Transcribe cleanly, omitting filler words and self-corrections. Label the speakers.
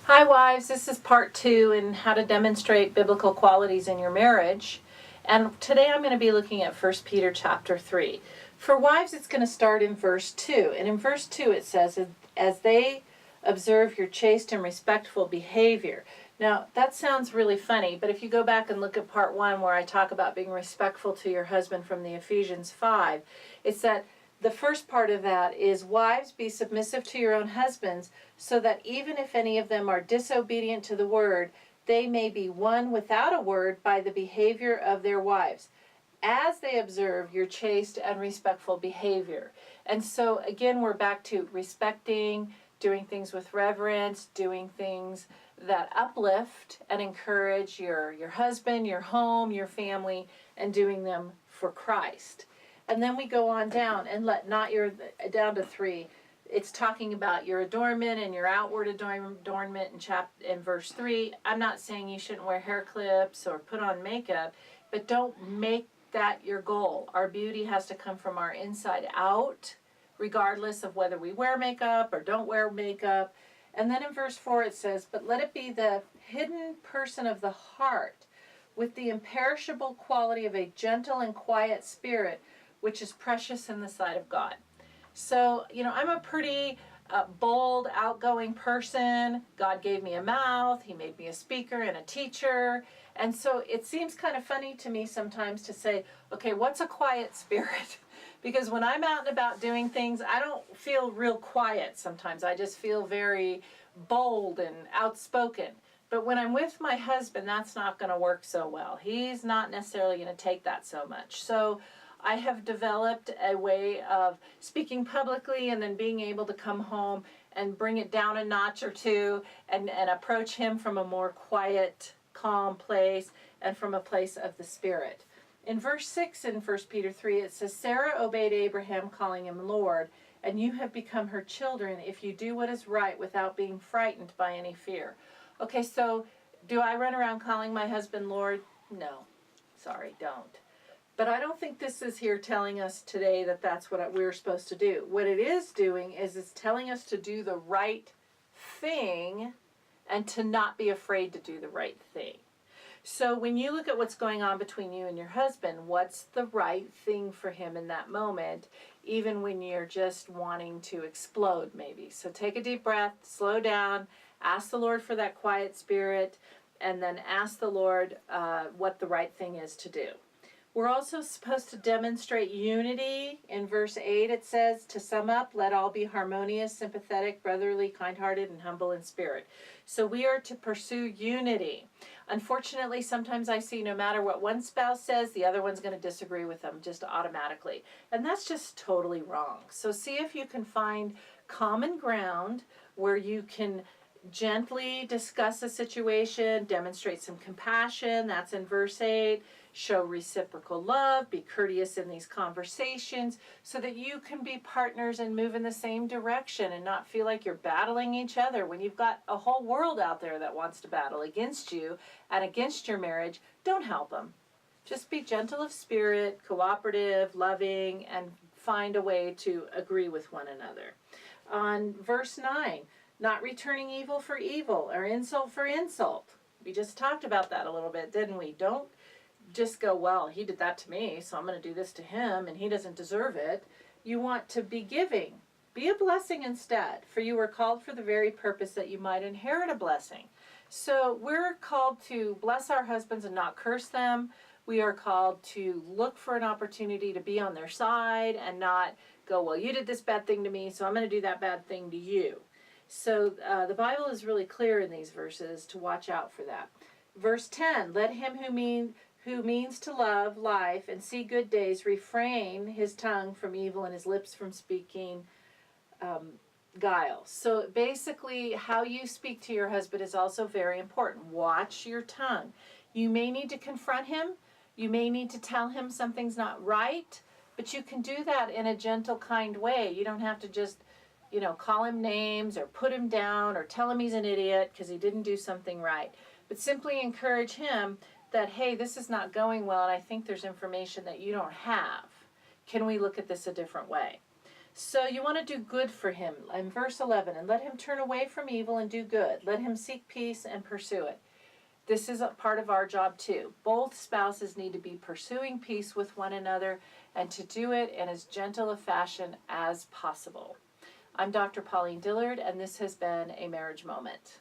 Speaker 1: Hi wives, this is part 2 in how to demonstrate biblical qualities in your marriage. And today I'm going to be looking at 1 Peter chapter 3. For wives, it's going to start in verse 2. And in verse 2 it says, as they observe your chaste and respectful behavior. Now, that sounds really funny, but if you go back and look at part 1 where I talk about being respectful to your husband from the Ephesians 5, it's that the first part of that is, wives, be submissive to your own husbands, so that even if any of them are disobedient to the word, they may be won without a word by the behavior of their wives, as they observe your chaste and respectful behavior. And so again, we're back to respecting, doing things with reverence, doing things that uplift and encourage your husband, your home, your family, and doing them for Christ. And then we go on down and down to 3. It's talking about your adornment and your outward adornment in verse 3. I'm not saying you shouldn't wear hair clips or put on makeup, but don't make that your goal. Our beauty has to come from our inside out, regardless of whether we wear makeup or don't wear makeup. And then in verse 4 it says, but let it be the hidden person of the heart, with the imperishable quality of a gentle and quiet spirit, which is precious in the sight of God. So, I'm a pretty bold, outgoing person. God gave me a mouth. He made me a speaker and a teacher. And so it seems kind of funny to me sometimes to say, okay, what's a quiet spirit? Because when I'm out and about doing things, I don't feel real quiet sometimes. I just feel very bold and outspoken. But when I'm with my husband, that's not going to work so well. He's not necessarily going to take that so much. So I have developed a way of speaking publicly and then being able to come home and bring it down a notch or two and approach him from a more quiet, calm place and from a place of the Spirit. In verse 6 in 1 Peter 3, it says, Sarah obeyed Abraham, calling him Lord, and you have become her children if you do what is right without being frightened by any fear. Okay, so do I run around calling my husband Lord? No. Sorry, don't. But I don't think this is here telling us today that that's what we're supposed to do. What it is doing is it's telling us to do the right thing and to not be afraid to do the right thing. So when you look at what's going on between you and your husband, what's the right thing for him in that moment, even when you're just wanting to explode maybe. So take a deep breath, slow down, ask the Lord for that quiet spirit, and then ask the Lord what the right thing is to do. We're also supposed to demonstrate unity. In verse 8 it says, to sum up, let all be harmonious, sympathetic, brotherly, kind-hearted, and humble in spirit. So we are to pursue unity. Unfortunately, sometimes I see no matter what one spouse says, the other one's going to disagree with them just automatically. And that's just totally wrong. So see if you can find common ground where you can gently discuss a situation, demonstrate some compassion. That's in verse 8. Show reciprocal love, be courteous in these conversations so that you can be partners and move in the same direction and not feel like you're battling each other when you've got a whole world out there that wants to battle against you and against your marriage. Don't help them. Just be gentle of spirit, cooperative, loving, and find a way to agree with one another. On verse 9, not returning evil for evil or insult for insult. We just talked about that a little bit, didn't we? Don't just go, well, he did that to me, so I'm going to do this to him, and he doesn't deserve it. You want to be giving. Be a blessing instead, for you were called for the very purpose that you might inherit a blessing. So we're called to bless our husbands and not curse them. We are called to look for an opportunity to be on their side and not go, well, you did this bad thing to me, so I'm going to do that bad thing to you. So the Bible is really clear in these verses to watch out for that. Verse 10, let him who means to love life and see good days refrain his tongue from evil and his lips from speaking guile. So basically, how you speak to your husband is also very important. Watch your tongue. You may need to confront him. You may need to tell him something's not right, but you can do that in a gentle, kind way. You don't have to just, call him names or put him down or tell him he's an idiot because he didn't do something right. But simply encourage him that, hey, this is not going well, and I think there's information that you don't have. Can we look at this a different way? So you want to do good for him. In verse 11, and let him turn away from evil and do good. Let him seek peace and pursue it. This is a part of our job too. Both spouses need to be pursuing peace with one another and to do it in as gentle a fashion as possible. I'm Dr. Pauline Dillard, and this has been a Marriage Moment.